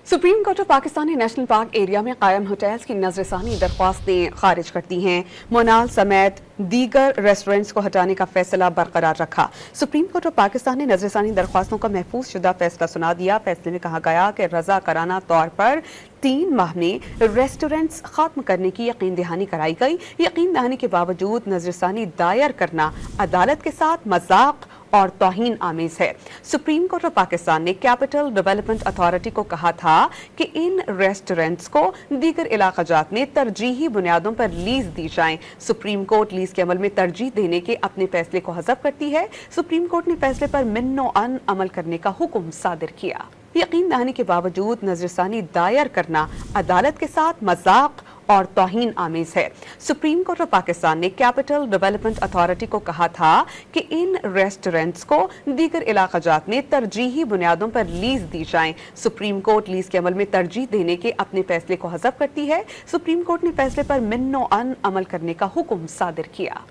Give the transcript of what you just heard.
Supreme court of Pakistan ने national park area में कायम होटल्स की नजरसानी दरख्वास्तें खारिज कर दी हैं। मोनाल समेत दीगर रेस्टोरेंट्स को हटाने का फैसला बरकरार रखा। सुप्रीम कोर्ट ऑफ पाकिस्तान ने नजरसानी दरख्वास्तों का महफूज शुदा फैसला सुना दिया। फैसले में कहा गया कि रजाकाराना तौर पर 3 माह में रेस्टोरेंट्स खत्म करने की यकीन दहानी कराई गई। यकीन दहानी के बावजूद नजरसानी दायर करना अदालत के साथ मजाक और तौहीन आमेज है। सुप्रीम कोर्ट ऑफ पाकिस्तान ने कैपिटल डेवलपमेंट अथॉरिटी को कहा था कि इन रेस्टोरेंट्स को दीगर इलाकाजात में तरजीही बुनियादों पर लीज दी जाएं। सुप्रीम कोर्ट लीज के अमल में तरजीह देने के अपने फैसले को हज़फ करती है। सुप्रीम कोर्ट ने फैसले पर मिन्नो अन अमल करने का हुक्म सादिर किया। यकीन दहानी के बावजूद नजरसानी दायर करना अदालत के साथ मजाक और तौहीन आमेज है। सुप्रीम कोर्ट ऑफ पाकिस्तान ने कैपिटल डेवलपमेंट अथॉरिटी को कहा था कि इन रेस्टोरेंट्स को दीगर इलाकाजात में तरजीही बुनियादों पर लीज दी जाएं। सुप्रीम कोर्ट लीज के अमल में तरजीह देने के अपने फैसले को हज़फ करती है। सुप्रीम कोर्ट ने फैसले पर मिन्नो अन अमल करने का हुक्म सादिर किया।